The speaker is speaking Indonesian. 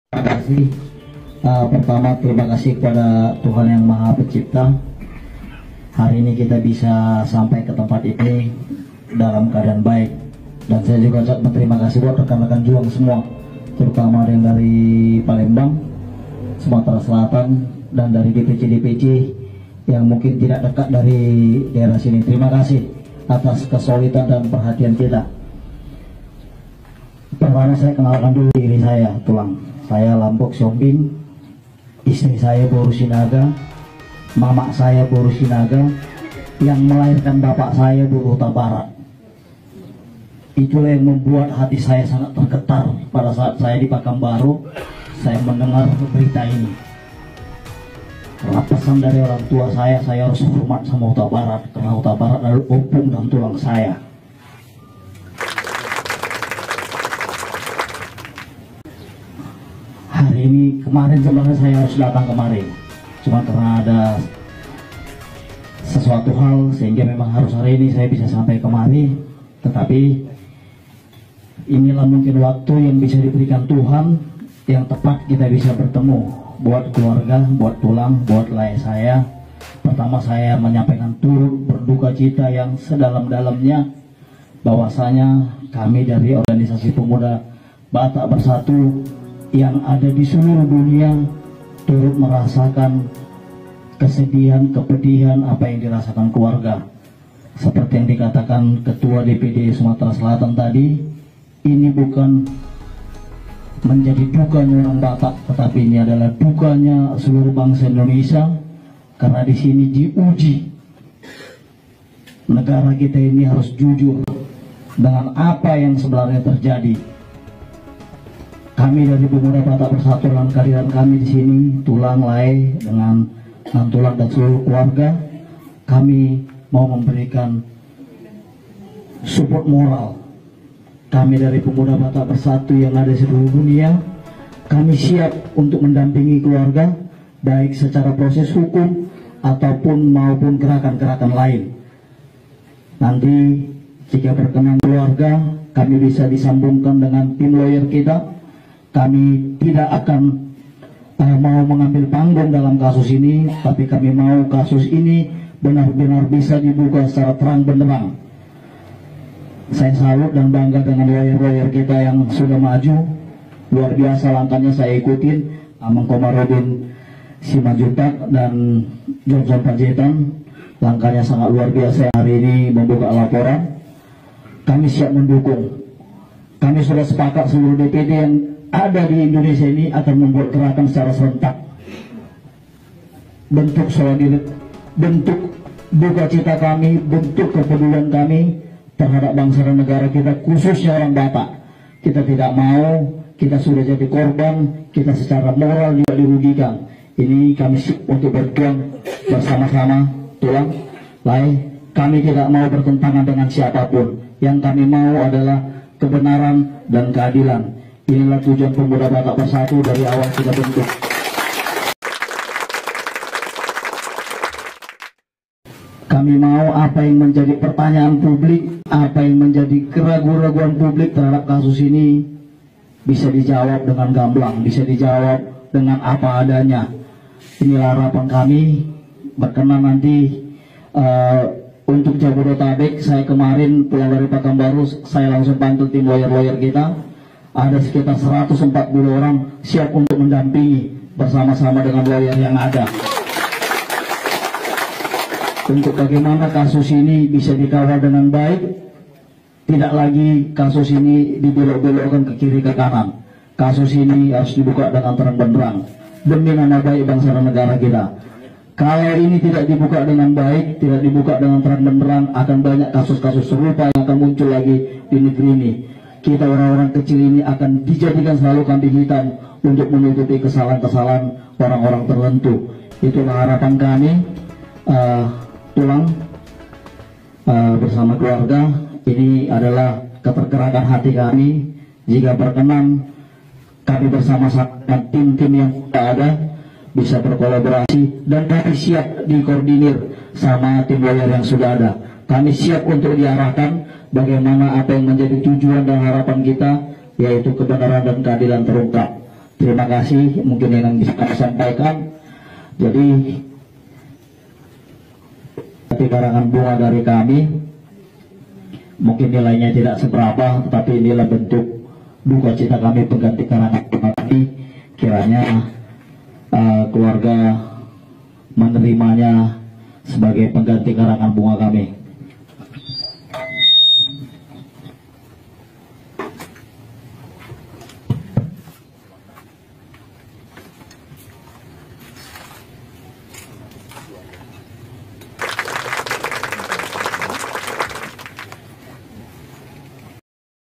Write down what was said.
Terima kasih. Pertama terima kasih kepada Tuhan Yang Maha Pencipta. Hari ini kita bisa sampai ke tempat ini dalam keadaan baik. Dan saya juga berterima kasih buat rekan-rekan juang semua, terutama yang dari Palembang, Sumatera Selatan, dan dari DPC-DPC yang mungkin tidak dekat dari daerah sini. Terima kasih atas kesulitan dan perhatian kita. Pertama saya kenalkan dulu diri saya, Tulang. Saya Lambok Siombing, istri saya Boru Sinaga, mama saya Boru Sinaga, yang melahirkan bapak saya Boru Huta Barat. Itulah yang membuat hati saya sangat tergetar pada saat saya di Pekanbaru, saya mendengar berita ini. Karena pesan dari orang tua saya harus hormat sama Huta Barat, karena Huta Barat adalah opung dan tulang saya. Hari ini, kemarin sebenarnya saya harus datang kemarin, cuma karena ada sesuatu hal sehingga memang harus hari ini saya bisa sampai kemari. Tetapi inilah mungkin waktu yang bisa diberikan Tuhan, yang tepat kita bisa bertemu. Buat keluarga, buat Tulang, buat layar saya, pertama saya menyampaikan turut berduka cita yang sedalam-dalamnya bahwasanya kami dari organisasi pemuda Batak Bersatu yang ada di seluruh dunia turut merasakan kesedihan, kepedihan apa yang dirasakan keluarga. Seperti yang dikatakan Ketua DPD Sumatera Selatan tadi, ini bukan menjadi dukanya orang Batak, tetapi ini adalah dukanya seluruh bangsa Indonesia, karena di sini diuji negara kita ini harus jujur dengan apa yang sebenarnya terjadi. Kami dari Pemuda Batak Bersatu dalam kehadiran kami di sini, Tulang, Lai, dengan Tulang dan seluruh keluarga, kami mau memberikan support moral. Kami dari Pemuda Batak Bersatu yang ada di seluruh dunia, kami siap untuk mendampingi keluarga, baik secara proses hukum ataupun maupun gerakan-gerakan lain. Nanti jika berkenan keluarga, kami bisa disambungkan dengan tim lawyer kita. Kami tidak akan mau mengambil panggung dalam kasus ini, tapi kami mau kasus ini benar-benar bisa dibuka secara terang benderang. Saya salut dan bangga dengan lawyer-lawyer kita yang sudah maju. Luar biasa langkahnya saya ikutin, Amang Komarudin Simanjuntak dan Johnson Panjaitan. Langkahnya sangat luar biasa hari ini membuka laporan. Kami siap mendukung. Kami sudah sepakat seluruh DPD yang ada di Indonesia ini akan membuat gerakan secara serentak. Bentuk soliditas, bentuk duka cita kami, bentuk kepedulian kami terhadap bangsa dan negara kita, khususnya orang Batak. Kita tidak mau, kita sudah jadi korban, kita secara moral juga dirugikan. Ini kami siap untuk berjuang bersama-sama, Tulang, Lai. Kami tidak mau bertentangan dengan siapapun. Yang kami mau adalah kebenaran dan keadilan. Inilah tujuan Pemuda Batak Bersatu dari awal kita bentuk. Kami mau apa yang menjadi pertanyaan publik, apa yang menjadi keraguan-keraguan publik terhadap kasus ini bisa dijawab dengan gamblang, bisa dijawab dengan apa adanya. Inilah harapan kami. Berkenan nanti untuk Jabodetabek, saya kemarin pulang dari Pekanbaru, saya langsung panggil tim lawyer-lawyer kita. Ada sekitar 140 orang siap untuk mendampingi bersama-sama dengan lawyer yang ada. Untuk bagaimana kasus ini bisa dikawal dengan baik, tidak lagi kasus ini dibelok-belokkan ke kiri ke kanan. Kasus ini harus dibuka dengan terang benderang demi nama baik bangsa dan negara kita. Kalau ini tidak dibuka dengan baik, tidak dibuka dengan terang benderang, akan banyak kasus-kasus serupa yang akan muncul lagi di negeri ini. Kita orang-orang kecil ini akan dijadikan selalu kambing hitam untuk menutupi kesalahan-kesalahan orang-orang tertentu. Itulah harapan kami, Tulang, bersama keluarga. Ini adalah ketergerakkan hati kami. Jika berkenan, kami bersama-sama tim-tim yang ada bisa berkolaborasi, dan kami siap dikoordinir sama tim lawyer yang sudah ada. Kami siap untuk diarahkan bagaimana apa yang menjadi tujuan dan harapan kita, yaitu kebenaran dan keadilan terungkap. Terima kasih, mungkin yang bisa kami sampaikan. Jadi karangan bunga dari kami mungkin nilainya tidak seberapa, tetapi inilah bentuk duka cita kami pengganti karangan bunga kami. Kiranya keluarga menerimanya sebagai pengganti karangan bunga kami.